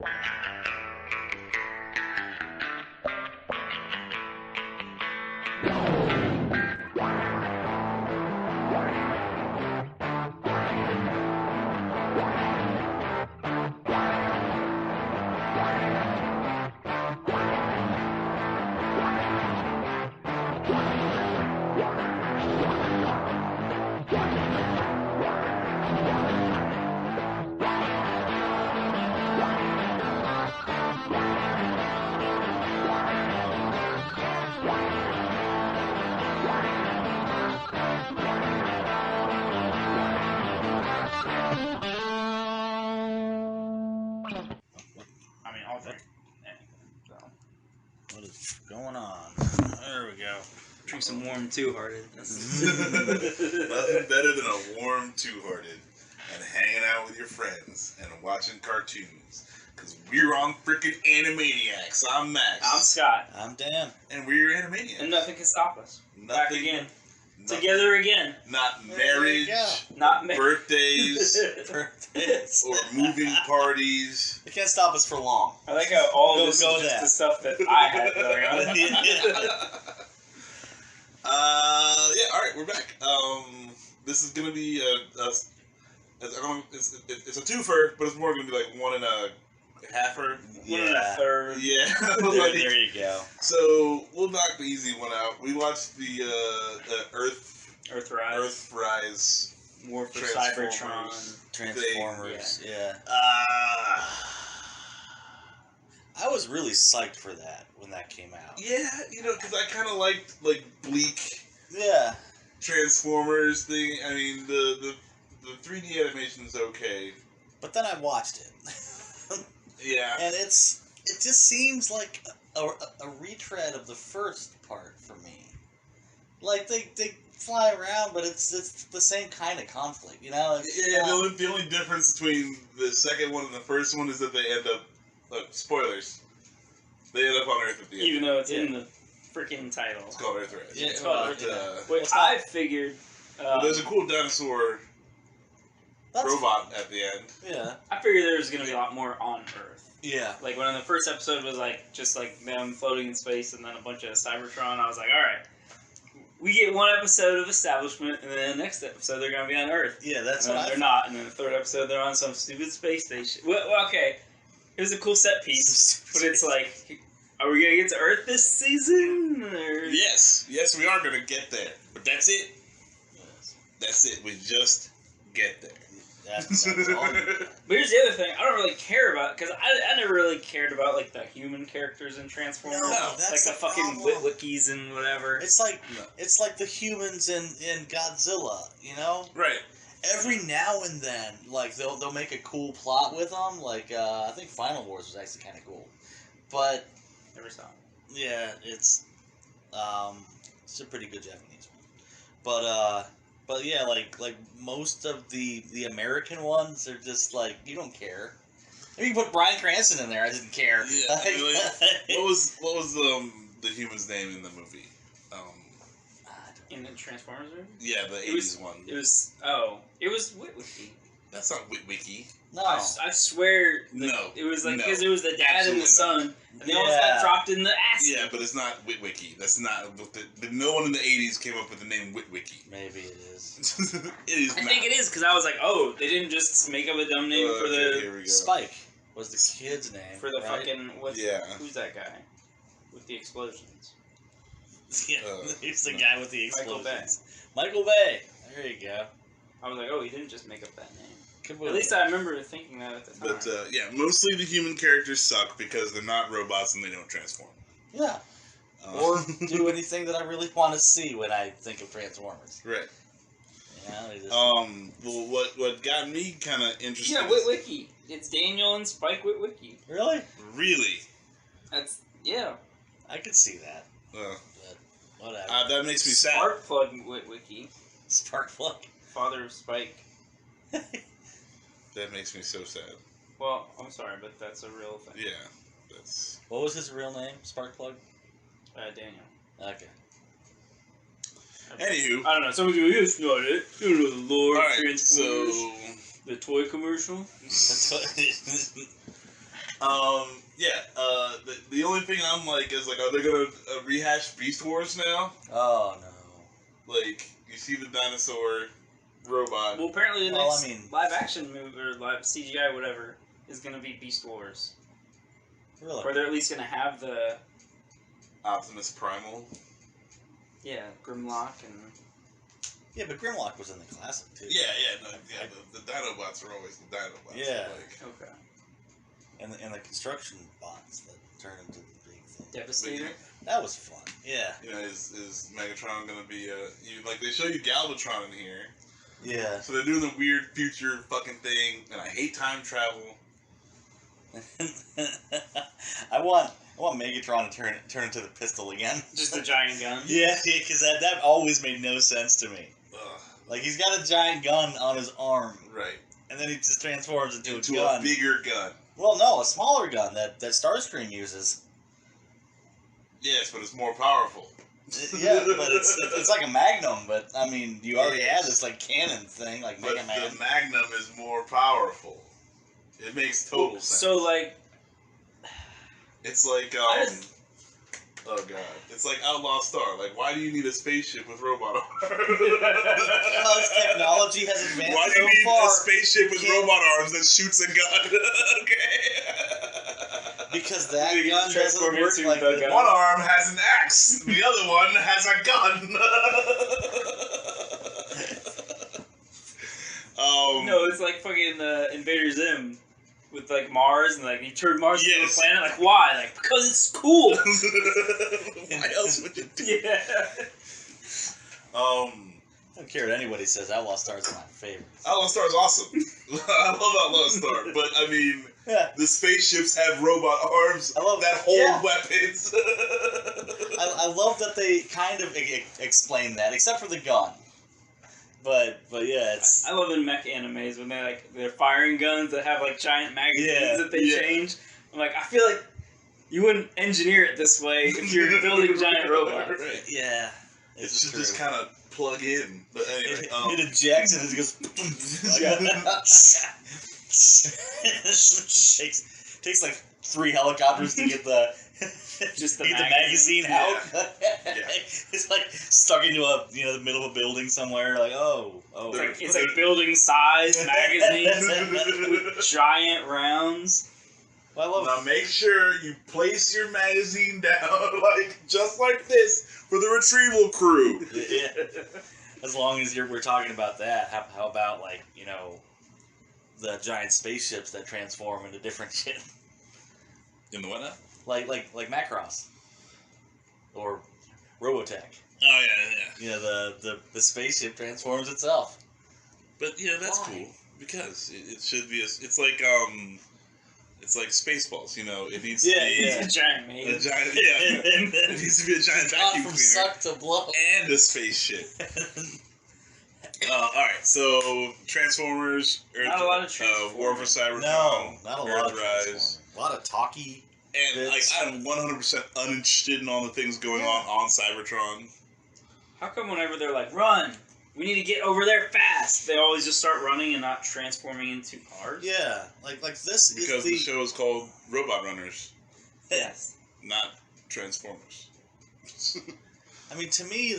What is going on? There we go. Drink some warm Two-Hearted. Nothing better than a warm Two-Hearted and hanging out with your friends and watching cartoons. Because we're on freaking Anime-Niacs. I'm Max. I'm Scott. I'm Dan. And we're Anime-Niacs. And nothing can stop us. Back again. Nothing. Together again. Not marriage, Not birthdays, Birthdays. or moving parties. It can't stop us for long. I like how all this Go is just that. the stuff that I had going on. Yeah, alright, we're back. This is going to be it's a twofer, but it's more going to be like one and a halfer. One and a third. Yeah. There you go. So, we'll knock the easy one out. We watched the Earthrise. Earthrise. War for Transformers. Cybertron. Transformers, yeah. I was really psyched for that when that came out. Yeah, you know, because I kind of liked, like, bleak Yeah. Transformers thing. I mean, the 3D animation is okay. But then I watched it. Yeah. And it just seems like a retread of the first part for me. Like, they fly around, but it's the same kind of conflict, you know? The only difference between the second one and the first one is that they end up... spoilers. They end up on Earth at the end. Even though it's in the freaking title. It's called Earthrise. Yeah, It's called yeah. Earthrise. Wait, I figured... But there's a cool dinosaur robot at the end. Yeah. I figured there was going to be a lot more on Earth. Yeah. Like, when the first episode was, like, just, like, them floating in space and then a bunch of Cybertron, I was like, alright. We get one episode of establishment, and then the next episode they're going to be on Earth. Yeah, that's and what then they're not, and then the third episode they're on some stupid space station. Well, okay. It was a cool set piece, but it's like, are we going to get to Earth this season? Or... Yes, we are going to get there. But that's it. Yes. That's it. We just get there. That's all you got. But here's the other thing, I don't really care about, because I never really cared about, like, the human characters in Transformers. No, like that's the the fucking problem. Witwickies and whatever. It's like the humans in Godzilla, you know? Right. Every now and then, like, they'll make a cool plot with them. Like, I think Final Wars was actually kind of cool. But, Never saw it. yeah, it's a pretty good Japanese one. But yeah, like most of the American ones are just like, you don't care. I mean, you put Bryan Cranston in there, I didn't care. Yeah. What was the human's name in the movie? In the Transformers movie? Yeah, the 80s one. It was Witwicky. That's not Witwicky. No. I swear. No. It was like, No. because it was the dad and the son, and they almost Yeah. got dropped in the acid. Yeah, but it's not Witwicky. That's not... No one in the 80s came up with the name Witwicky. Maybe it is. It is I not. think it is, because I was like, oh, they didn't just make up a dumb name for Okay, the... here we go. Spike was the kid's name. For the right? fucking... Yeah. Who's that guy? With the explosions. Yeah, he's the guy with the Michael explosions. Michael Bay. There you go. I was like, oh, he didn't just make up that name. At At least I remember thinking that at the time. But, yeah, mostly the human characters suck because they're not robots and they don't transform. Yeah. Or do anything that I really want to see when I think of Transformers. Right. Yeah, they just... Well, what got me kind of interested... Yeah, Witwicky. It's Daniel and Spike Witwicky. Really? Really? That's... Yeah. I could see that. But whatever. That makes me sad. Sparkplug Witwicky. Sparkplug. Father of Spike. That makes me so sad. Well, I'm sorry, but that's a real thing. Yeah, that's... What was his real name? Sparkplug? Daniel. Okay. Anywho. I don't know. Some of you just know it. You don't know the lore of Alright, Transformers. so... The toy commercial. The only thing I'm like is like, are they gonna rehash Beast Wars now? Oh no. Like, you see the dinosaur robot. Well, apparently the Well, next I mean- live action movie or live CGI whatever is gonna be Beast Wars, Really? or they're at least gonna have the Optimus Primal. Grimlock and Yeah, but Grimlock was in the classic too. The Dinobots are always the Dinobots. Yeah. Like, okay. And the construction bots that turn into the big thing. Devastator. That was fun. Yeah. you know, is Megatron gonna be you like they show you Galvatron in here, Yeah. so they're doing the weird future fucking thing, and I hate time travel. I want Megatron to turn into the pistol again. Just a giant gun. Yeah, because that always made no sense to me. Ugh, Like, he's got a giant gun on his arm, right. and then he just transforms into Into a gun. a bigger gun. Well, no, a smaller gun that Starscream uses. Yes, but it's more powerful. Yeah, but it's like a Magnum, but, I mean, you already have this, like, cannon thing, like But Mega Man. the Magnum is more powerful. It makes total sense. So like, It's like, I just- oh god. It's like Outlaw Star. Like, why do you need a spaceship with robot arms? Because technology has advanced Why do so you need far. a spaceship with can't- robot arms that shoots a gun? Okay. Because that You gun doesn't transform work into like the the gun. One arm has an axe. The other one has a gun. no, it's like fucking Invader Zim with like Mars and like he turned Mars into a Yes. planet. Like why? Like because it's cool. Why else would you do? Yeah. I don't care what anybody says. Outlaw Stars are my favorite. Outlaw Star is awesome. I love Outlaw Star, but I mean, Yeah, the spaceships have robot arms I love- that hold yeah. weapons. I love that they kind of explain that, except for the gun. But yeah, it's I love in mech animes when they're firing guns that have like giant magazines Yeah, that they yeah. change. I'm like, I feel like you wouldn't engineer it this way if you're building giant robots. Right. yeah. It It's should true. just kind of plug in. But anyway, It ejects and it goes. takes like 3 helicopters to get the Just the get magazine. the magazine out. Yeah. It's like stuck into the middle of a building somewhere. Like oh. It's like building size magazines with giant rounds. Well, I love now make sure you place your magazine down just like this for the retrieval crew. Yeah. As long as we're talking about that, how about like the giant spaceships that transform into different shit, In the what now? like Macross or Robotech. Oh yeah. The spaceship transforms itself. But yeah, that's Why? cool because it should be. It's like Spaceballs. It needs Yeah, to be yeah. It's a giant a maze. giant. Yeah, it needs to be a giant Gone vacuum from cleaner suck to blow. and a spaceship. All right, so Transformers, Earth, Not a lot of War for Cybertron, No, not a lot of Earthrise, Transformers. A lot of talky. and Bits. I'm 100% uninterested in all the things going on Cybertron. How come whenever they're like, run, we need to get over there fast, they always just start running and not transforming into cars? Yeah, like this Because is the show is called Robot Runners, Yes. not Transformers. I mean, to me,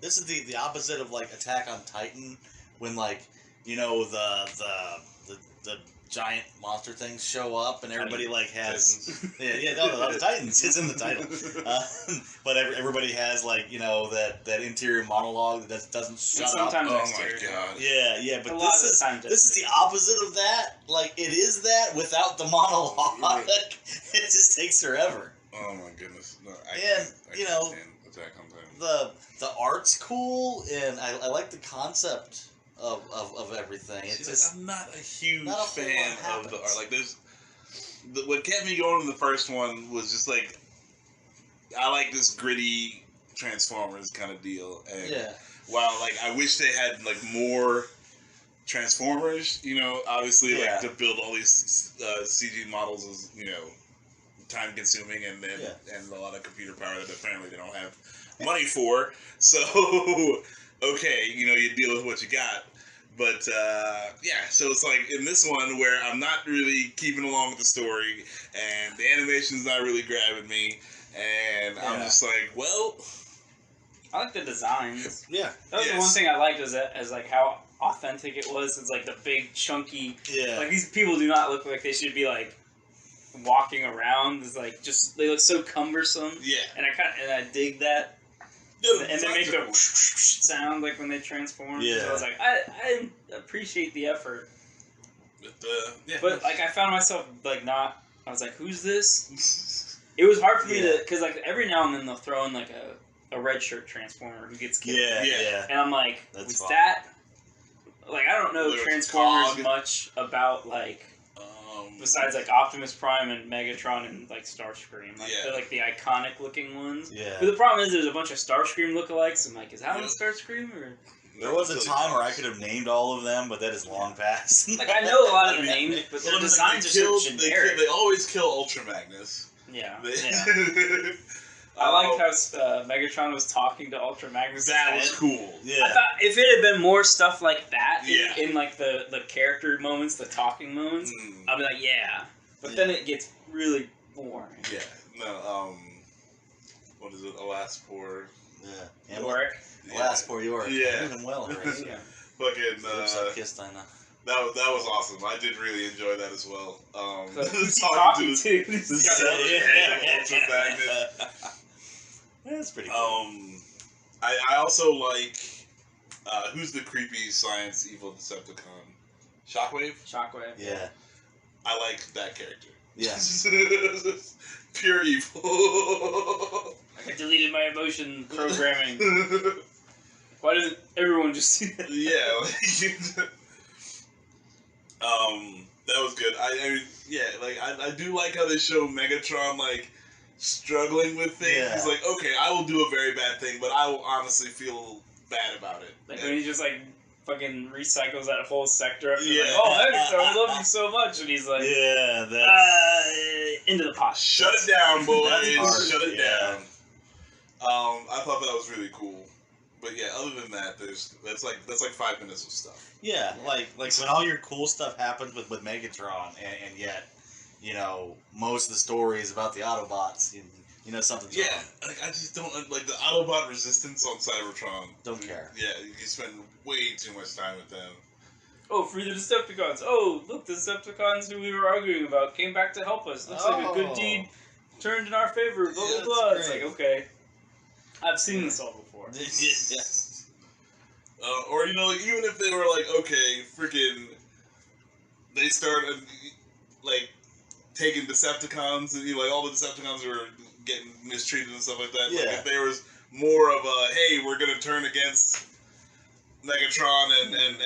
this is the opposite of like Attack on Titan, when like the giant monster things show up and everybody like has the Titans. It's in the title, but everybody has like that interior monologue that doesn't shut up. sometimes Oh exterior. my god. Yeah, but A lot of this the time is the opposite of that. Like it is that without the monologue. Right. It just takes forever. Oh my goodness. No, I And, can't stand Attack on Titan. The art's cool, and I like the concept of everything. It's See, just I'm not a huge not a whole fan lot of the happens. art. Like, what kept me going in the first one was just like, I like this gritty Transformers kind of deal. And yeah. while like I wish they had like more Transformers, obviously Yeah. like to build all these CG models is time consuming and and a lot of computer power that apparently they don't have money for. So okay, you deal with what you got. But yeah, so it's like in this one where I'm not really keeping along with the story, and the animation's not really grabbing me, and I'm just like, well, I like the designs. Yeah. That was the one thing I liked is like how authentic it was. It's like the big chunky. Yeah. Like these people do not look like they should be like walking around. It's like just they look so cumbersome. Yeah. And I dig that. Yeah, And they make the sound like when they transform. Yeah. So I was like, I appreciate the effort. Yeah. But like I found myself like not. I was like, who's this? It was hard for me to because like every now and then they'll throw in like a red shirt transformer who gets killed. Yeah. And I'm like, That's was fun. that like I don't know Whether it's Transformers Cog. much about like besides like Optimus Prime and Megatron and like Starscream. Like they're like the iconic looking ones. Yeah. But the problem is there's a bunch of Starscream lookalikes. I'm like, is that one Starscream or? There was a time where I could have named all of them, but that is long past. Like I know a lot of the names, but their designs are so generic. They always kill Ultra Magnus. Yeah. Yeah. I liked how Megatron was talking to Ultra Magnus. That was cool. Yeah. I thought if it had been more stuff like that Yeah. in like the character moments, the talking moments, I'd be like, yeah. But then it gets really boring. Yeah. No. What is it? Alas, poor. Yeah. Yorick. Alas, poor Yorick. Yeah. Even well. Yeah. Fucking. Lips I kissed, I know. That was awesome. I did really enjoy that as well. Who's he talking to? Ultra Magnus. That's pretty cool. I also like who's the creepy science evil Decepticon? Shockwave? Shockwave. Yeah. I like that character. Yeah. Pure evil. I deleted my emotion programming. Why doesn't everyone just see that? Yeah. That was good. I mean, yeah, like I do like how they show Megatron like struggling with things. Yeah. He's like, okay, I will do a very bad thing, but I will honestly feel bad about it. Like when he just like fucking recycles that whole sector up. Yeah. Like, oh, Megatron, I love you so much, and he's like, Yeah, that's... into the pot. Shut it down, boys. That's Shut it yeah. down. I thought that was really cool. But yeah, other than that, that's like 5 minutes of stuff. Yeah, like when all your cool stuff happens with Megatron, and yet, you know, most of the story is about the Autobots. You know something's wrong. Like I just don't like the Autobot resistance on Cybertron. Don't care. Yeah, you spend way too much time with them. Oh, free the Decepticons. Oh, look, the Decepticons who we were arguing about came back to help us. Looks like a good deed turned in our favor. Blah, blah, blah. It's like, okay. I've seen this all before. Yeah. Or, you know, like, even if they were like, okay, freaking, they started, like, taking Decepticons, and, you know, like, all the Decepticons were getting mistreated and stuff like that. Yeah. Like, if there was more of a, hey, we're gonna turn against Megatron and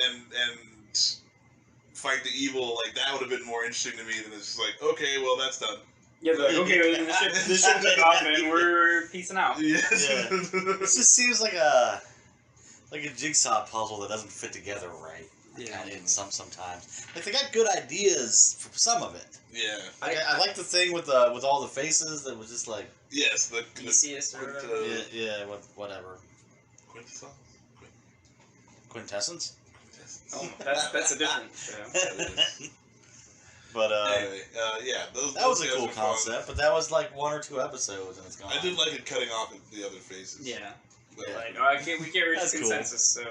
fight the evil, like, that would have been more interesting to me than it's just like, okay, well, that's done. Yeah, they're like, okay, well, this ship took off and we're peacing out. Yeah. It just seems like a jigsaw puzzle that doesn't fit together right. Yeah. In sometimes. Like they got good ideas for some of it. Yeah. Like, I like the thing with all the faces that was just like Yes, the Theseus or whatever. whatever. Quintessence? Quintessence? Oh, that's a different show. But anyway, yeah, that was a guys cool were fun. concept, but that was like 1 or 2 episodes and it's gone. I did like it cutting off the other faces. Yeah. But, Like, we can't reach That's consensus, so...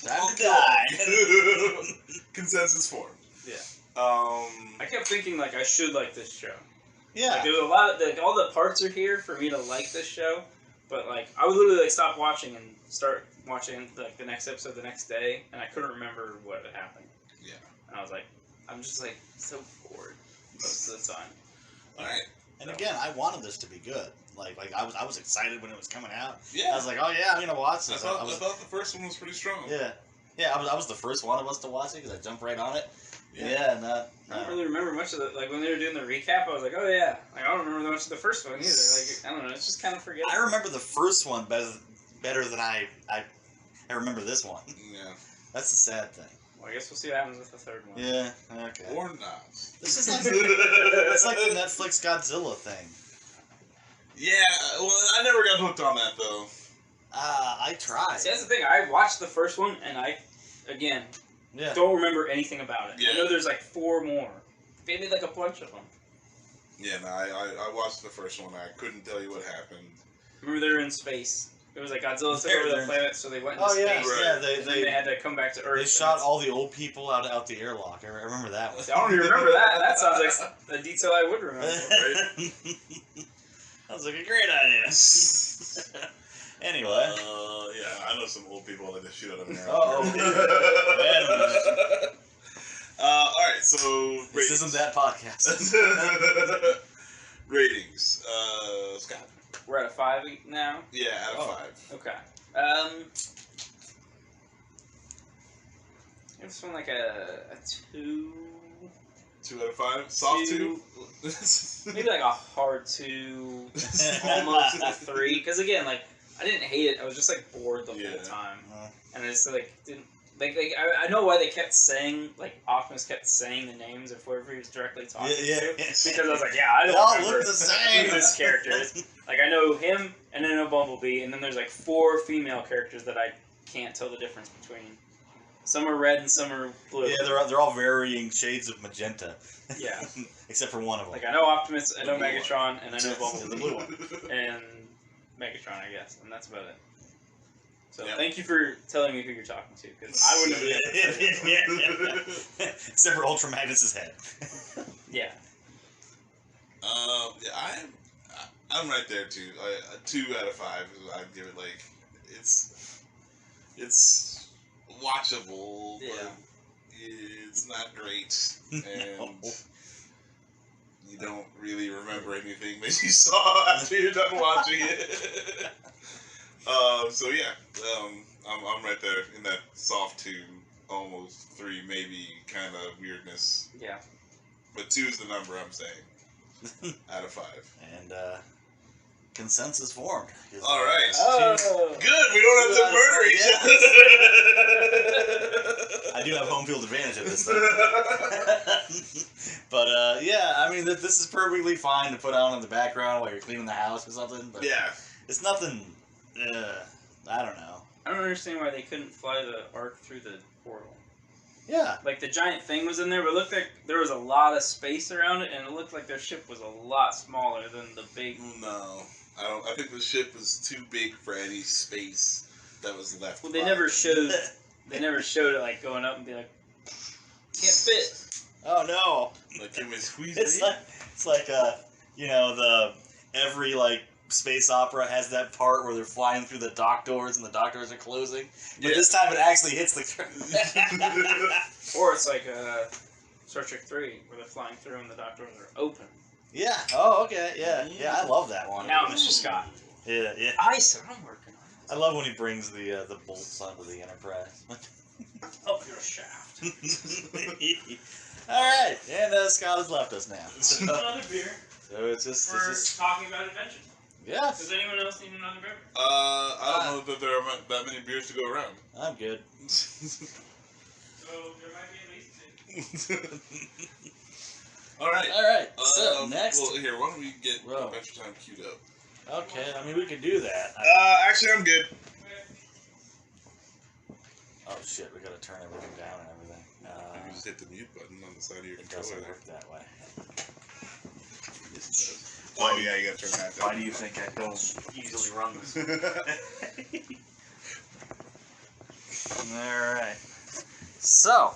Time to die. Consensus formed. Yeah. Um, I kept thinking, like, I should like this show. Yeah. Like, there was a lot of... Like, all the parts are here for me to like this show, but, like, I would literally, like, stop watching and start watching, like, the next episode the next day, and I couldn't remember what had happened. Yeah. And I was like, I'm just, like, so bored most of the time. Alright. And again, I wanted this to be good. Like I was excited when it was coming out. Yeah. I was like, oh yeah, I'm gonna watch I this. thought the first one was pretty strong. Yeah. Yeah, I was the first one of us to watch it because I jumped right on it. Yeah. I don't really remember much of it. Like, when they were doing the recap, I was like, oh yeah. Like, I don't remember much of the first one either. Like, I don't know, it's just kind of forgettable. I remember the first one better than I remember this one. Yeah. That's the sad thing. Well, I guess we'll see what happens with the third one. Yeah, okay. Or not. This is like it's like the Netflix Godzilla thing. Yeah, well, I never got hooked on that, though. I tried. See, that's the thing. I watched the first one, and again, Yeah. Don't remember anything about it. Yeah. I know there's like 4 more. Maybe like a bunch of them. Yeah, no, I watched the first one. I couldn't tell you what happened. Remember they were in space. It was like Godzilla took over the planet, so they went into Oh yeah, space. Right. yeah. And then they had to come back to Earth. They shot all the old people out the airlock. I remember that one. I don't even remember that. That sounds like a detail I would remember. Right? Sounds like a great idea. Anyway. Yeah, I know some old people that just shoot out of an Oh. alright, so This ratings. isn't that podcast. Ratings. Scott. We're at a 5 now. Yeah, out of 5. Okay. This one like a 2. 2 out of 5. Soft 2. Maybe like a hard 2. Almost a 3. Because again, like I didn't hate it. I was just like bored the whole time, and I just like didn't. Like I know why they kept saying, like, Optimus kept saying the names of whoever he was directly talking to. Because I was like, yeah, I don't remember look the same. who this character is. Like, I know him, and then I know Bumblebee, and then there's, like, 4 female characters that I can't tell the difference between. Some are red and some are blue. Yeah, they're all varying shades of magenta. Yeah. Except for one of them. Like, I know Optimus, I know The blue Megatron, and I know The Bumblebee. blue one. And Megatron, I guess, and that's about it. So Yep. thank you for telling me who you're talking to, because I wouldn't have been able to. Except for Ultra Magnus' head. Yeah. Yeah, I'm right there too. 2 out of 5. I'd give it like it's watchable, but it's not great, and No. you don't really remember anything that you saw after you're done watching it. So yeah, I'm right there in that soft 2, almost 3, maybe kind of weirdness. Yeah. But 2 is the number I'm saying out of 5. And consensus formed. All right. Oh. Good. We don't have to murder each other. I do have home field advantage at this thing. But yeah, I mean, this is perfectly fine to put on in the background while you're cleaning the house or something. But Yeah. it's nothing. I don't know. I don't understand why they couldn't fly the Ark through the portal. Yeah. Like, the giant thing was in there, but it looked like there was a lot of space around it, and it looked like their ship was a lot smaller than the big... No, I don't. I think the ship was too big for any space that was left. Well, they never showed... They never showed it, like, going up and be like, can't fit. Oh no. Like, can we squeeze It's like you know, every like space opera has that part where they're flying through the dock doors and the dock doors are closing. But Yeah. this time it actually hits the. Or it's like Star Trek 3, where they're flying through and the dock doors are open. Yeah. Oh, okay. Yeah. Yeah. I love that one. Now, Mr. Scott. Yeah. Yeah. I said I'm working on I love when he brings the bolts onto the Enterprise. it. Up your shaft. All right, and Scott has left us now. So, Another beer. it's just Talking about adventure. yeah. Does anyone else need another beer? I don't know that there are that many beers to go around. I'm good. So there might be at least 2. All right. All right. So next. Well, here, why don't we get Whoa. Adventure Time queued up? Okay. I mean, we could do that. Actually, I'm good. Oh shit! We gotta turn everything down and everything. You just hit the mute button on the side of your It controller. doesn't work that way. Yes, it does. Oh yeah, you gotta turn that down. Why do you think I don't easily run this? All right. So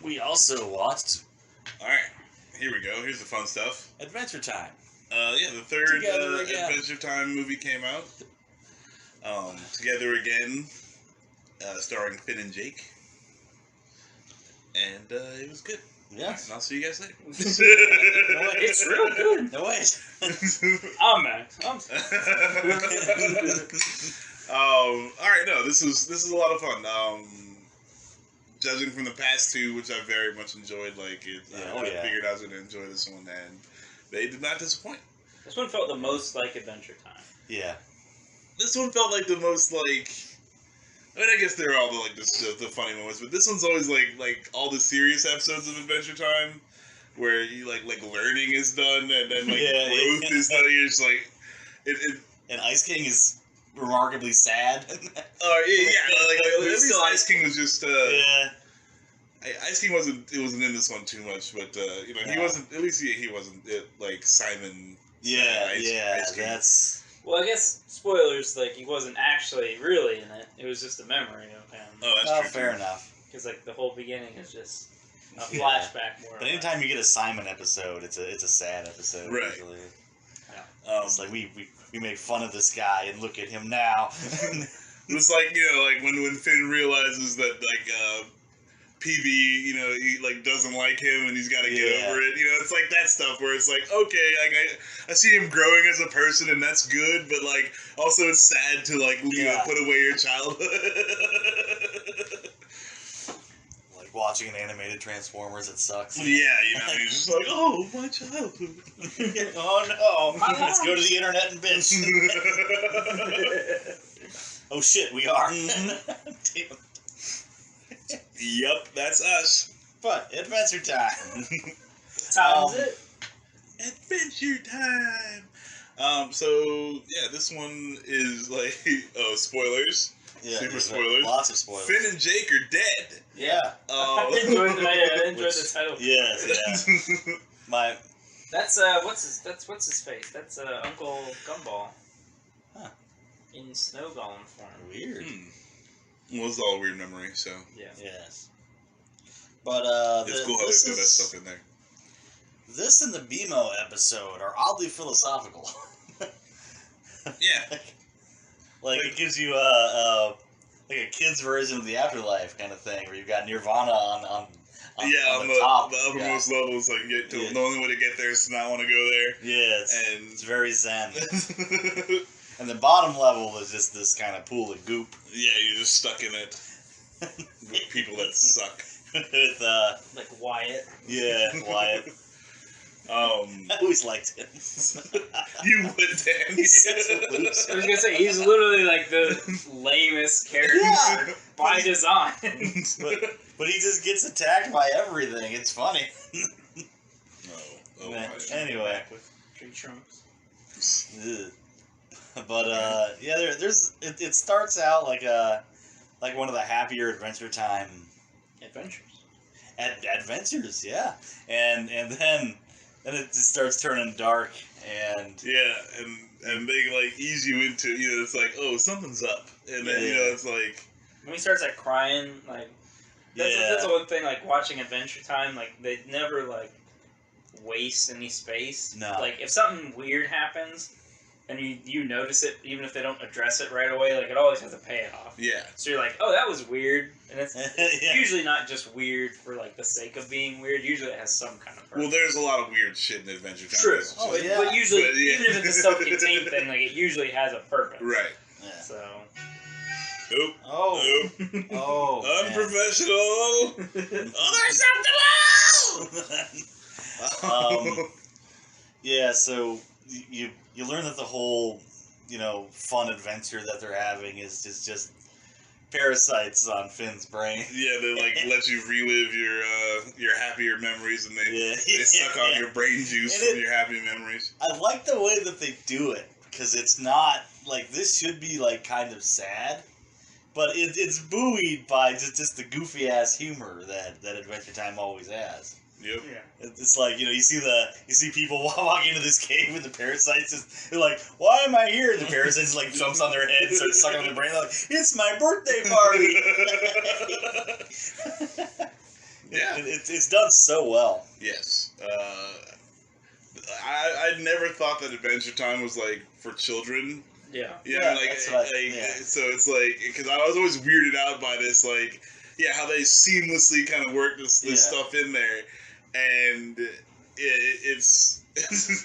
we also watched All right, here we go. Here's the fun stuff. Adventure Time. Yeah, the third Together Again. Adventure Time movie came out. Together Again, starring Finn and Jake. And it was good. Yes. And I'll see you guys later. It's real good. No wait. I'm Max. All right, no, this is a lot of fun. Judging from the past 2, which I very much enjoyed, like it, I figured I was going to enjoy this one, and they did not disappoint. This one felt the most like Adventure Time. Yeah. This one felt like the most like. I mean, I guess they're all the funny moments, but this one's always like all the serious episodes of Adventure Time, where you like learning is done and then like growth is done. You're just like, And Ice King is remarkably sad. yeah. Like at least Ice King was just yeah. Ice King wasn't in this one too much, but you know, he wasn't. At least he wasn't like Simon. Yeah, Ice King. that's. Well, I guess spoilers. Like he wasn't actually really in it. It was just a memory of him. Oh, that's true. Fair enough. Because like the whole beginning is just a flashback more. But anytime you get a Simon episode, it's a sad episode. Right. Usually. Yeah. It's like we make fun of this guy and look at him now. It's like, you know, like when Finn realizes that like PB, you know, he like doesn't like him and he's got to get over it. You know, it's like that stuff where it's like, okay, like I see him growing as a person and that's good, but like also it's sad to like you know, put away your childhood. Like watching an animated Transformers, it sucks. Yeah, you know, you're just like, oh, my childhood. Oh no, let's go to the internet and bitch. Oh shit, we are. Damn. Yup, that's us. But Adventure Time. What time is it? Adventure Time. So yeah, this one is like spoilers. Yeah, Super spoilers. Lots of spoilers. Finn and Jake are dead. Yeah. I enjoyed the title. Yes, yeah. That's what's his face? That's Uncle Gumball. Huh. In snow golem form. Weird. Well, it's all a weird memory, so. Yeah. Yes. But it's cool how they throw that stuff in there. This and the BMO episode are oddly philosophical. Yeah. Like it gives you like a kid's version of the afterlife kind of thing, where you've got Nirvana on the top. The uppermost levels, like get to the only way to get there is to not want to go there. Yeah, and it's very zen. And the bottom level is just this kind of pool of goop. Yeah, you're just stuck in it with people that suck. With like Wyatt. Yeah, Wyatt. I always liked him. You would, Dan. I was gonna say he's literally like the lamest character by design. but he just gets attacked by everything. It's funny. Anyway, with tree trunks. But yeah, it starts out like one of the happier Adventure Time adventures. Adventures, yeah, and then it just starts turning dark and and they like ease you into, you know, it's like, oh, something's up, and then you know it's like when he starts like crying, like that's the one thing, like watching Adventure Time, like they never like waste any space. No, like if something weird happens and you notice it, even if they don't address it right away, like it always has a payoff. Yeah. So you're like, oh, that was weird, and it's usually not just weird for like the sake of being weird. Usually it has some kind of purpose. Well, there's a lot of weird shit in Adventure Time. True. But usually, even if it's a self-contained thing, like it usually has a purpose. Right. Yeah. So. Oop. Oh. Oop. Oh. Unprofessional. Unacceptable. Yeah. So you learn that the whole, you know, fun adventure that they're having is just parasites on Finn's brain. Yeah, they like let you relive your happier memories, and they suck out your brain juice from your happy memories. I like the way that they do it, because it's not like, this should be like kind of sad, but it's buoyed by just the goofy ass humor that Adventure Time always has. Yep. Yeah. It's like, you know, you see people walk into this cave with the parasites. They're like, "Why am I here?" And the parasites like jumps on their head and starts sucking on their brain. They're like, "It's my birthday party." Yeah. It's done so well. Yes. I never thought that Adventure Time was like for children. Yeah. You know, so it's like, because I was always weirded out by this, like, how they seamlessly kind of work this stuff in there, and it's that's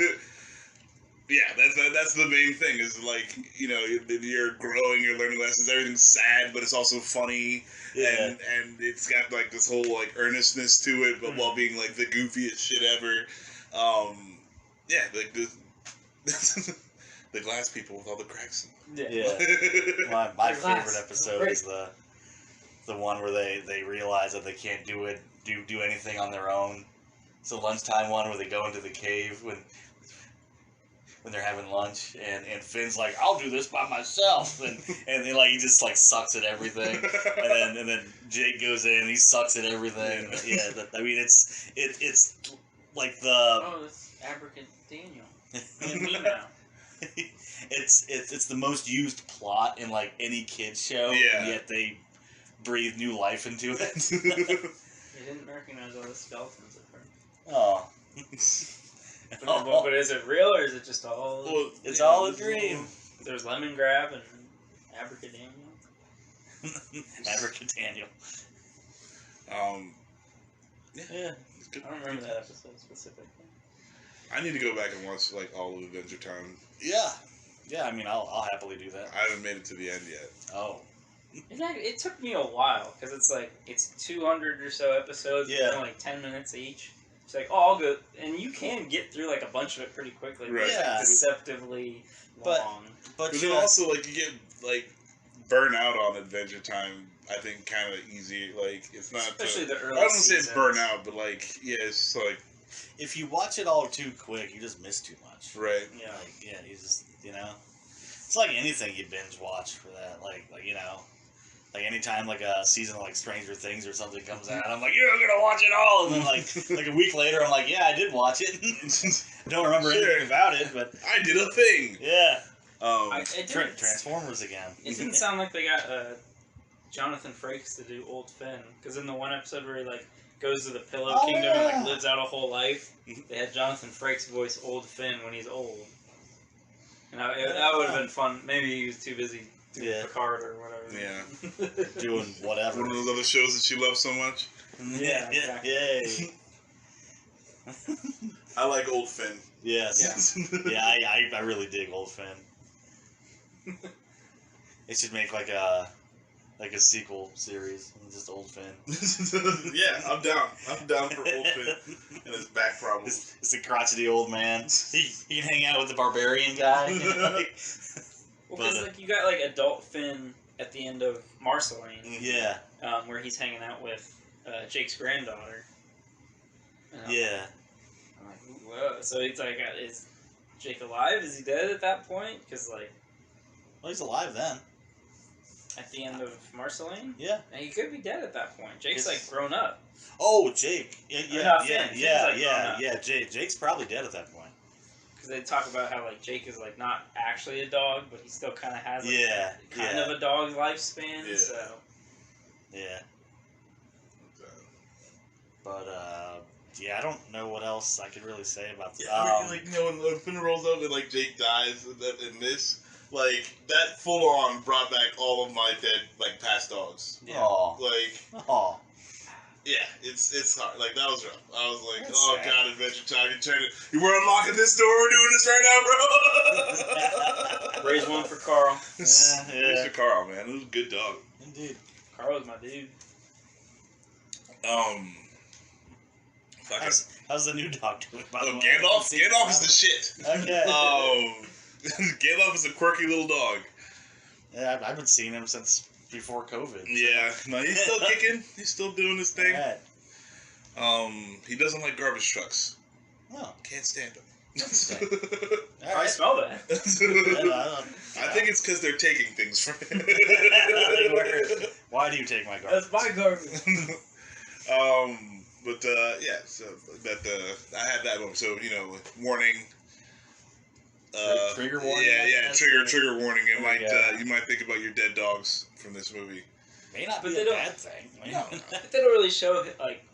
the main thing, is like, you know, you're growing, you're learning lessons, everything's sad, but it's also funny, and it's got like this whole like earnestness to it, but while being like the goofiest shit ever. Like the glass people with all the cracks in them. Yeah. My favorite episode is the one where they realize that they can't do anything on their own. It's the lunchtime one where they go into the cave when they're having lunch, and Finn's like, I'll do this by myself, and then like he just like sucks at everything, and then Jake goes in, he sucks at everything. Yeah, I mean it's like the Oh, that's Abracadaniel. Me now. it's the most used plot in like any kids show, and yet they breathe new life into it. You didn't recognize all the skeletons at first. Oh. But is it real or is it just all? Well, it's all a dream. There's Lemon Grab and Abracadaniel. Abracadaniel. Yeah. It's good. I don't remember that episode specifically. I need to go back and watch like all of Adventure Time. Yeah. I mean, I'll happily do that. I haven't made it to the end yet. Oh. It took me a while because it's 200 or so episodes. Yeah. And like 10 minutes each. It's like, I'll go, and you can get through like a bunch of it pretty quickly. Right. It's Yeah. deceptively long. But then also like you get like burn out on Adventure Time. I think kind of easy. Like it's not. Especially the early I don't want to say it's seasons. burn out, but like it's like if you watch it all too quick, you just miss too much. right. Yeah. Like, you just it's like anything you binge watch for that. Like like anytime like a season of like Stranger Things or something comes out, I'm like, I'm gonna watch it all, and then like a week later, I'm like, yeah, I did watch it. I don't remember anything about it, but I did a thing. yeah. Transformers again. It didn't sound like they got Jonathan Frakes to do Old Finn, because in the one episode where he like goes to the Pillow Kingdom and like lives out a whole life, they had Jonathan Frakes voice Old Finn when he's old. And that would have been fun. Maybe he was too busy doing Picard or whatever. Yeah. Doing whatever. One of those other shows that she loves so much. Yeah, exactly. Yay. I like Old Finn. Yes. Yeah, I really dig Old Finn. They should make like a sequel series, just Old Finn. Yeah, I'm down. I'm down for Old Finn and his back problems. It's a crotchety old man. He can hang out with the barbarian guy. Well, because like you got like adult Finn at the end of Marceline. Yeah. Where he's hanging out with Jake's granddaughter. Yeah. I'm like, whoa. So it's like, is Jake alive? Is he dead at that point? Because like, well, he's alive then. At the end of Marceline? Yeah. And he could be dead at that point. Jake's like grown up. Oh, Jake. Yeah. Jake's probably dead at that point. Because they talk about how like Jake is like not actually a dog, but he still kind of has like, kind of a dog's lifespan. Yeah. So. Yeah. But I don't know what else I could really say about this. Like when Finn rolls up and like Jake dies in this. Like, that full-on brought back all of my dead, like, past dogs. Yeah. Aww. Like, Aww. Yeah, it's hard. Like, that was rough. I was like, That's oh, sad. God, Adventure Time. We're unlocking this door. We're doing this right now, bro. Raise one for Carl. Yeah. Mr. Carl, man. It was a good dog. Indeed. Carl was my dude. How's the new dog doing, by the way? Gandalf? Gandalf is the shit. Okay. Gandalf is a quirky little dog. Yeah, I've been seeing him since before COVID. So. Yeah. No, he's still kicking. He's still doing his thing. Right. He doesn't like garbage trucks. Oh. Can't stand them. All I right. smell that. I think it's because they're taking things from him. Why do you take my garbage? That's my garbage. But yeah, so I had that one. So warning. Trigger warning. Yeah, trigger warning. You might Yeah. you might think about your dead dogs from this movie. May not But be they a don't- bad thing. No. But they don't really show like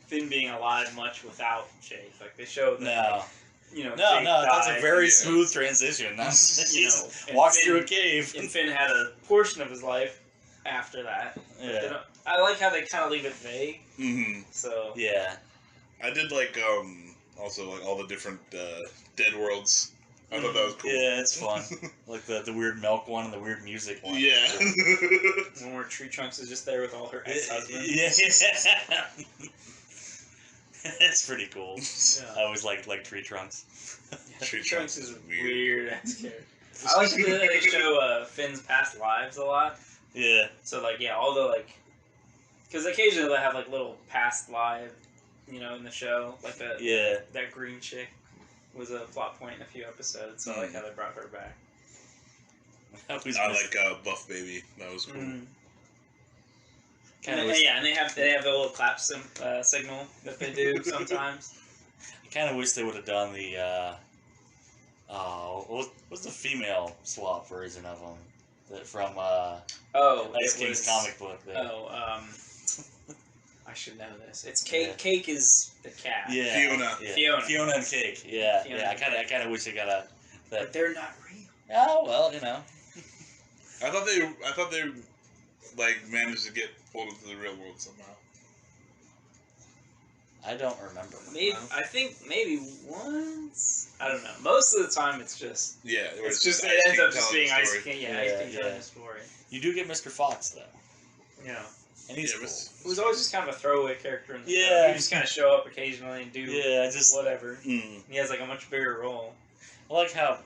Finn being alive much without Jake. Like they show that, No. like, Jake That's a died, very Yeah. smooth transition. That's, You he know, and walks Finn- through a cave. and Finn had a portion of his life after that. But they Yeah. don't- I like how they kind of leave it vague. Mm-hmm. So Yeah. I did like also like all the different dead worlds. I thought that was cool. Yeah, it's fun. Like the weird milk one and the weird music one. Yeah. one where Tree Trunks is just there with all her ex-husbands. Yeah. It's pretty cool. Yeah. I always liked Tree Trunks. Tree Trunks is a weird. weird ass character. I like that they show Finn's past lives a lot. Yeah. So all the because occasionally they have little past live, in the show, like that Yeah. that green chick. was a plot point in a few episodes. So I like how they brought her back. I like Buff Baby. That was cool. And they have a little clap signal that they do sometimes. I kind of wish they would have done the what's the female swap version of them from Ice King's comic book. There. I should know this. It's Cake. Yeah. Cake is the cat. Yeah, Fiona and Cake. Yeah, I kind of wish they got a. But they're not real. Oh well, I thought they like managed to get pulled into the real world somehow. I don't remember. I think maybe once. I don't know. Most of the time, it's just it ends up just being Ice King. Yeah, Ice King telling the story. You do get Mr. Fox though. Yeah. And he's cool. It was always just kind of a throwaway character in the show. He just kind of show up occasionally and do whatever. He has like a much bigger role. I like how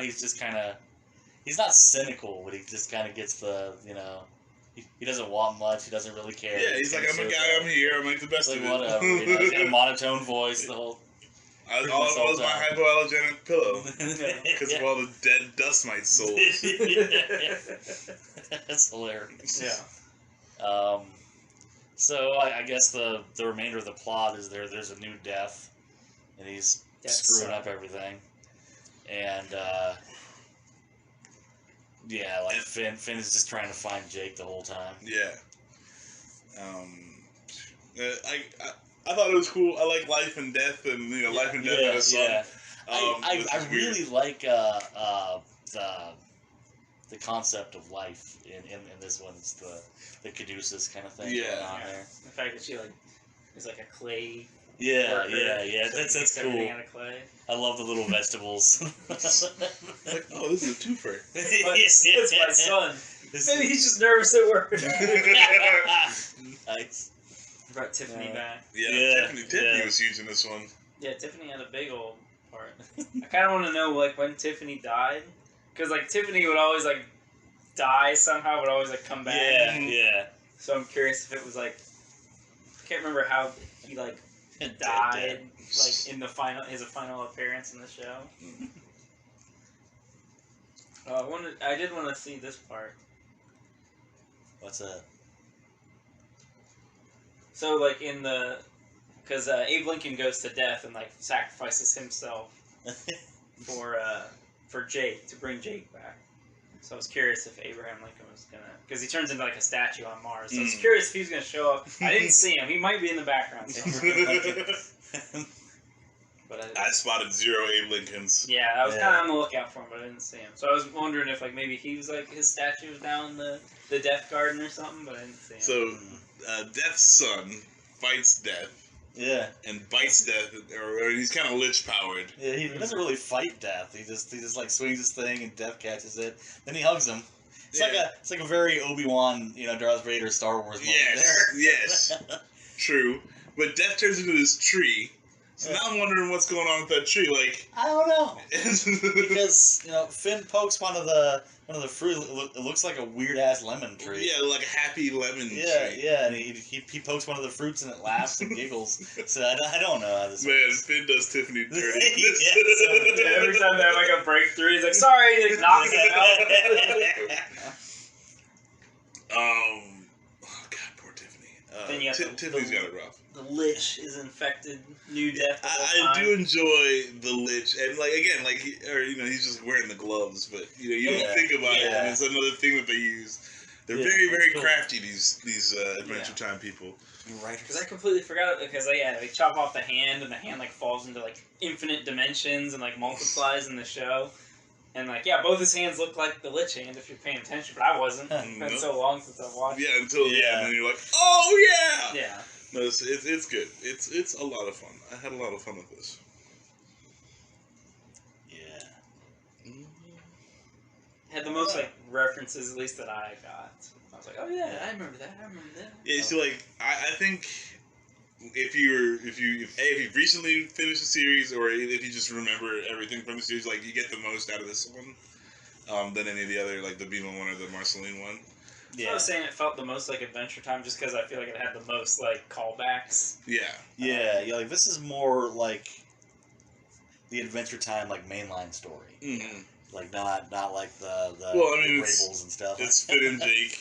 he's just kind of, he's not cynical, but he just kind of gets the, he doesn't want much, he doesn't really care. Yeah, he's like, I'm a guy, I'm here, I'm like the best of it. Whatever, he's got a monotone voice the whole all I was my hypoallergenic pillow. Because of all the dead dust mite souls. That's hilarious. Yeah. So I guess the remainder of the plot is there's a new death, and he's screwing up everything, and Finn is just trying to find Jake the whole time. Yeah. I thought it was cool. I like Life and Death, and Life and Death and his son. Yeah. I really like the concept of life in this one. It's the Caduceus kind of thing going on there. The fact that she is like a clay. Yeah. That's cool. Out of clay. I love the little vegetables. Like, oh, this is a twofer. It's my son. Maybe he's just nervous at work. Nice. Brought Tiffany back. Yeah, Tiffany was huge in this one. Yeah, Tiffany had a big old part. I kind of want to know when Tiffany died, because Tiffany would always die somehow, would always come back. Yeah. So I'm curious if it was I can't remember how he died in the his final appearance in the show. I did want to see this part. What's that? So because Abe Lincoln goes to death and sacrifices himself for Jake, to bring Jake back. So I was curious if Abraham Lincoln was gonna, because he turns into a statue on Mars. So I was curious if he was gonna show up. I didn't see him. He might be in the background somewhere. But I spotted 0 Abe Lincolns. Yeah, I was kind of on the lookout for him, but I didn't see him. So I was wondering if maybe he was his statue was down the Death Garden or something, but I didn't see him. So Death's son fights Death. Yeah. And bites Death, or he's kind of lich powered. Yeah, he doesn't really fight Death. He just swings his thing and Death catches it. Then he hugs him. It's like a very Obi-Wan, Darth Vader, Star Wars moment. Yes. True. But Death turns into this tree. So now I'm wondering what's going on with that tree. I don't know. Because Finn pokes one of the fruit. It looks like a weird ass lemon tree. Yeah, like a happy lemon tree. Yeah, and he pokes one of the fruits and it laughs and giggles. So I don't know how this works. Finn does Tiffany dirty. Every time they have a breakthrough, he's like, sorry, he knocks it out. Oh God, poor Tiffany. Tiffany's got it rough. The Lich is infected. New Death. I do enjoy the Lich, and he's just wearing the gloves, but you don't think about it, and it's another thing that they use. They're very, very crafty. These Adventure Time people. Right. Because I completely forgot it. Because they chop off the hand, and the hand falls into infinite dimensions and multiplies in the show. And both his hands look like the Lich hand if you're paying attention, but I wasn't. It's been so long since I've watched. Yeah, and then you're like, oh yeah. Yeah. No, it's good. It's a lot of fun. I had a lot of fun with this. Yeah. Had the most references, at least that I got. I was like, oh yeah, I remember that. Yeah, so I think if you've recently finished the series, or if you just remember everything from the series, you get the most out of this one than any of the other, the Beamer one or the Marceline one. Yeah. I was saying it felt the most like Adventure Time just because I feel like it had the most callbacks. Yeah. Yeah, this is more the Adventure Time like mainline story. Mm-hmm. Like not like the Well, I mean, Rabbles and stuff. It's Finn and Jake.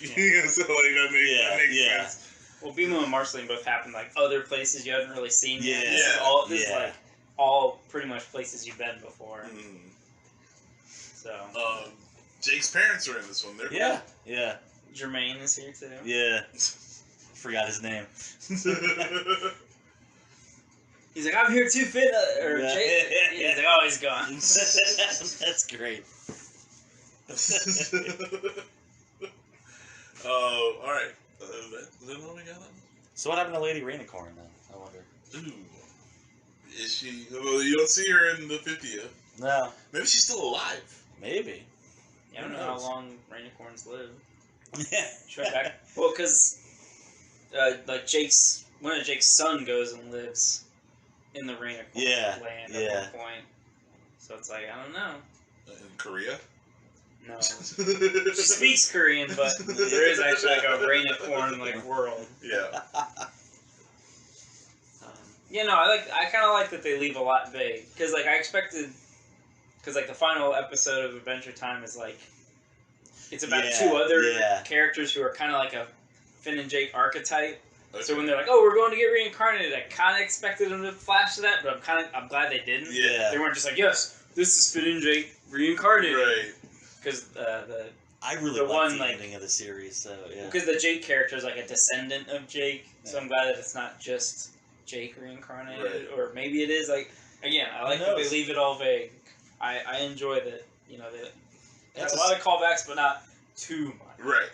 So like that makes sense. Well, Bimo and Marceline both happened like other places you haven't really seen yet. Yeah. This is like all pretty much places you've been before. Mm. So. Jake's parents are in this one. They're Yeah. Jermaine is here too. Yeah. Forgot his name. He's like, I'm here too, Finn. Or Jake. He's like, oh, he's gone. That's great. Oh, all right. Is that what we got? So what happened to Lady Rainicorn then? I wonder. Ooh. Is she? Well, you don't see her in the 50th. No. Maybe she's still alive. Maybe. Yeah, I don't know how long Rainicorns live. Yeah. Straight back. Well, because like one of Jake's son goes and lives in the Rainicorn land at one point. So it's like, I don't know. In Korea? No. She speaks Korean, but there is actually like a Rainicorn like world. Yeah. Yeah, no, I kind of like that they leave a lot vague because like I expected, because like the final episode of Adventure Time is like, it's about two other characters who are kind of like a Finn and Jake archetype. Okay. So when they're like, "Oh, we're going to get reincarnated," I kind of expected them to flash to that, but I'm glad they didn't. Yeah. They weren't just like, "Yes, this is Finn and Jake reincarnated." Right. Because I really liked the ending of the series, so yeah. Because the Jake character is like a descendant of Jake, so I'm glad that it's not just Jake reincarnated, or maybe it is. Like again, I like that they leave it all vague. I enjoy that. You know, that has a lot of callbacks, but not too much. Right.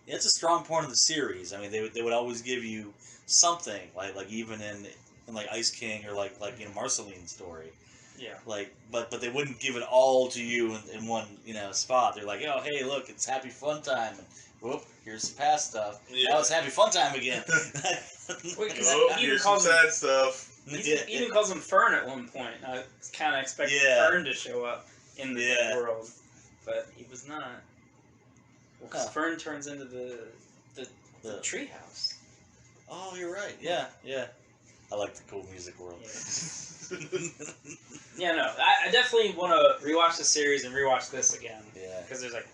It's a strong point of the series. I mean, they would always give you something like even in like Ice King or like Marceline's story. Yeah. Like, but they wouldn't give it all to you in one spot. They're like, oh hey, look, it's Happy Fun Time, and whoop, here's the past stuff. Yeah. Now it's Happy Fun Time again. Wait, he even calls him sad stuff. He even calls him Fern at one point. I kind of expected Fern to show up in the world, but he was not. Well, because Fern turns into the treehouse. Oh, you're right. Yeah. I like the cool music world. Yeah, no, I definitely want to rewatch the series and rewatch this again. Yeah. Because there's like,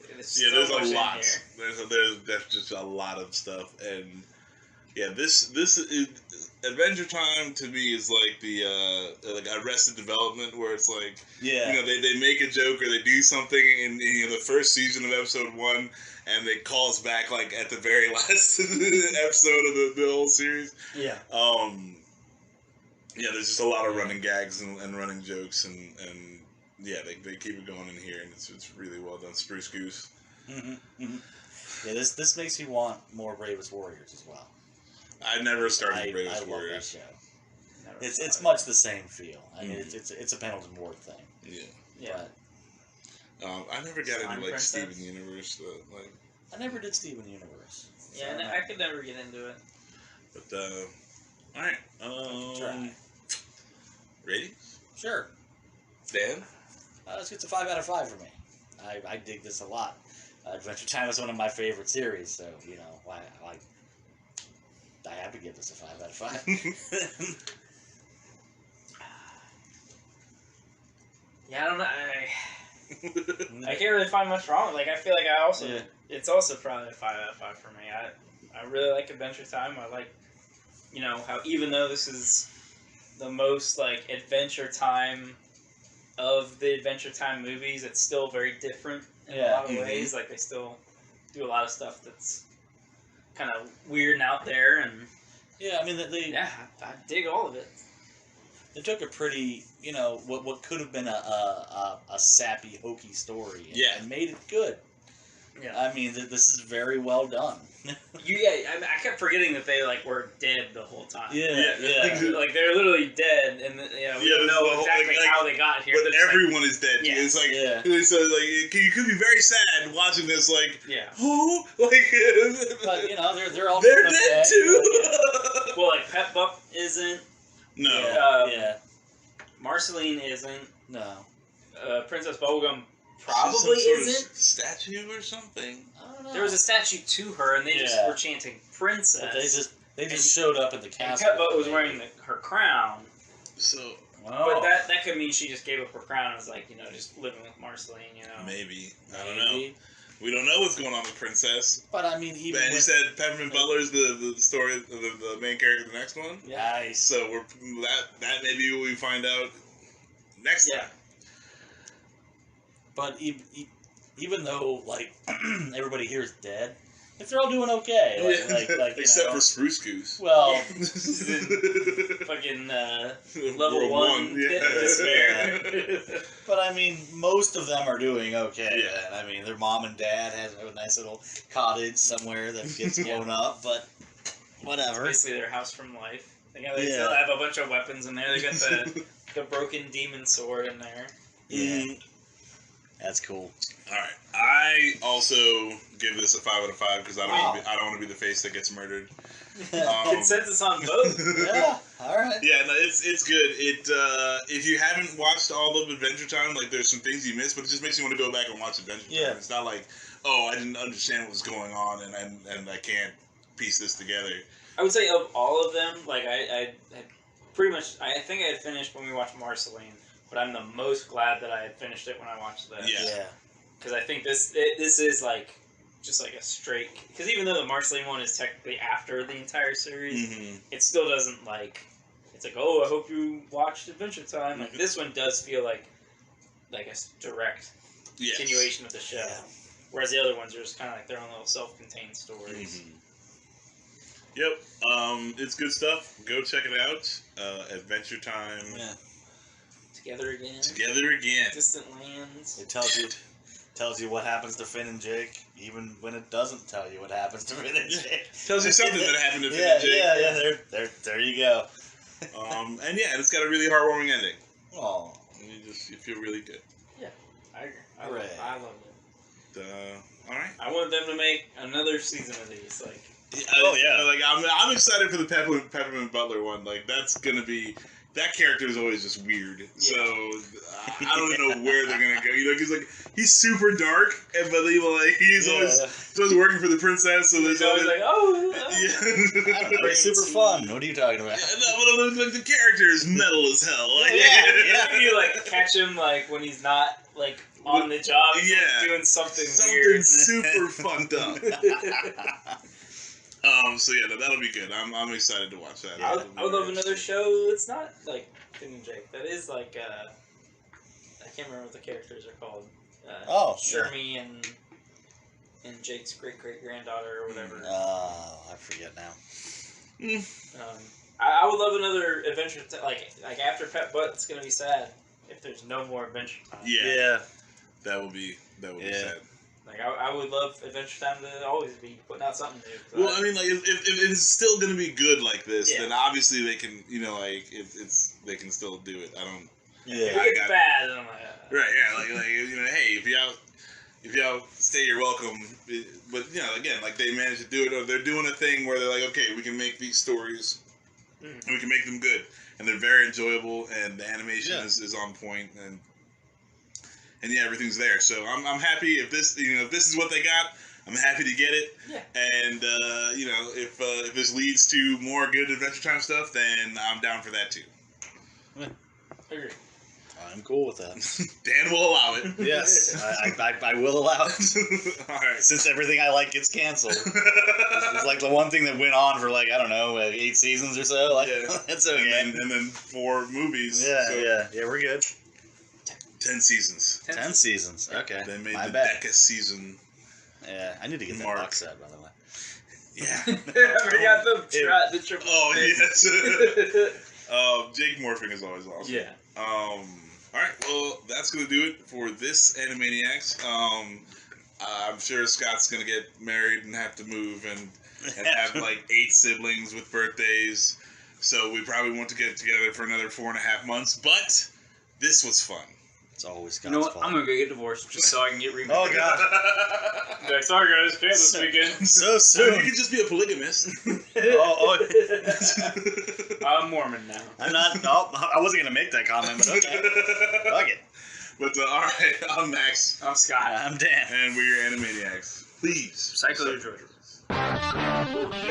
there's a lot. There's just a lot of stuff, and yeah, this is, Adventure Time to me is like the like Arrested Development, where it's like they make a joke or they do something in the first season of episode 1, and it calls back like at the very last episode of the whole series. Yeah. Yeah, there's just a lot of running gags and running jokes, and yeah, they keep it going in here, and it's really well done. Spruce Goose. Mm-hmm. Mm-hmm. Yeah, this makes me want more Bravest Warriors as well. I never started Bravest Warriors. I love that show. It's much the same feel. I mean, it's a Pendleton Ward thing. Yeah. But, I never got into like Steven Universe. I never did Steven Universe. Yeah, so I could never get into it. But all right. Ratings? Sure. Dan? It's a 5 out of 5 for me. I dig this a lot. Adventure Time is one of my favorite series, so I have to give this a 5 out of 5. Yeah, I don't know. I can't really find much wrong. Like I feel like I also it's also probably a 5 out of 5 for me. I really like Adventure Time. I like how even though this is the most like Adventure Time of the Adventure Time movies, it's still very different in a lot of ways. Like they still do a lot of stuff that's kind of weird and out there, and I mean I dig all of it. They took a pretty what could have been a sappy, hokey story and made it good. Yeah, I mean this is very well done. I kept forgetting that they were dead the whole time. Yeah. Like they're literally dead, and we don't know exactly how they got here. But everyone is dead. Yeah. It's like so you could be very sad watching this. Like who? Like but they're all dead too. Well, like Pep Buck isn't. No. Marceline isn't. No. Princess Bubblegum probably isn't. Statue or something. I don't know. There was a statue to her, and they just were chanting princess. But they just showed up at the castle. And Pep Buck was wearing her crown. So But that could mean she just gave up her crown and was like, just living with Marceline, Maybe. I don't know. We don't know what's going on with Princess. But I mean, even and you said Peppermint Butler's the story, the main character of the next one. Nice. So that may be what we find out next time. But even though like everybody here is dead, like they're all doing okay. Like except for Spruce Goose. Well, fucking level one despair. But I mean, most of them are doing okay. Yeah. I mean, their mom and dad have a nice little cottage somewhere that gets blown up, but whatever. It's basically their house from life. They still have a bunch of weapons in there. They got the broken demon sword in there. Yeah. That's cool. All right. I also give this a 5 out of 5 because I don't want to be the face that gets murdered. Consensus on both. Yeah. All right. Yeah, no, it's good. If you haven't watched all of Adventure Time, like there's some things you missed, but it just makes you want to go back and watch Adventure Time. It's not like, oh, I didn't understand what was going on and I can't piece this together. I would say of all of them, like I had pretty much. I think I had finished when we watched Marceline. But I'm the most glad that I had finished it when I watched this. Yeah. Because I think this is like just like a straight. Because even though the Marceline one is technically after the entire series, it still doesn't like. It's like, oh, I hope you watched Adventure Time. Like this one does feel like a direct continuation of the show. Yeah. Whereas the other ones are just kind of like their own little self-contained stories. Yep. It's good stuff. Go check it out. Adventure Time. Yeah. Together again. Distant lands. It tells you what happens to Finn and Jake, even when it doesn't tell you what happens to Finn and Jake. Tells you something that happened to Finn and Jake. Yeah. There you go. And it's got a really heartwarming ending. Oh. You feel really good. Yeah, I agree. I love it. All right. I want them to make another season of these. I'm excited for the Peppermint Butler one. Like that's gonna be. That character is always just weird, so I don't know where they're gonna go. He's super dark, but he's always working for the princess. So there's always it's super fun. What are you talking about? But the character is metal as hell. You catch him when he's not on the job, doing something weird, super fucked up. That'll be good. I'm excited to watch that. I would love another show that's not like Finn and Jake. That is I can't remember what the characters are called. Shermie and Jake's great-great-granddaughter or whatever. I forget now. I would love another adventure. Like after Pet Butt, it's gonna be sad if there's no more Adventure Time. Yeah. That would be sad. I would love Adventure Time to always be putting out something new. Well, I mean, if it's still going to be good like this, then obviously they can, they can still do it. I don't. Yeah. If it's bad, then I'm like. Right. Yeah. Hey, if y'all stay, you're welcome. But again, they managed to do it, or they're doing a thing where they're like, okay, we can make these stories, and we can make them good, and they're very enjoyable, and the animation is on point, and everything's there. So I'm happy if this is what they got. I'm happy to get it. Yeah. And if this leads to more good Adventure Time stuff, then I'm down for that too. Yeah. Agree. I'm cool with that. Dan will allow it. Yes, I will allow it. All right. Since everything I like gets canceled. It's the one thing that went on for 8 seasons or so. It's okay. And then 4 movies. Yeah, we're good. 10 seasons. 10 seasons. Okay. They made the Deca season. Yeah, I need to get that box set, by the way. Yeah. I forgot the triple. Oh, yes. Jake morphing is always awesome. Yeah. All right. Well, that's gonna do it for this Anime-Niacs. I'm sure Scott's gonna get married and have to move and have 8 siblings with birthdays. So we probably want to get together for another 4.5 months. But this was fun. It's always You know what? I'm gonna go get divorced just so I can get remarried. Oh God! Sorry guys, can't this weekend. So soon. You could just be a polygamist. I'm Mormon now. I'm not. I wasn't gonna make that comment, but okay. Fuck it. But all right, I'm Max. I'm Scott. I'm Dan. And we're your Anime-Niacs. Please recycle your Georgia.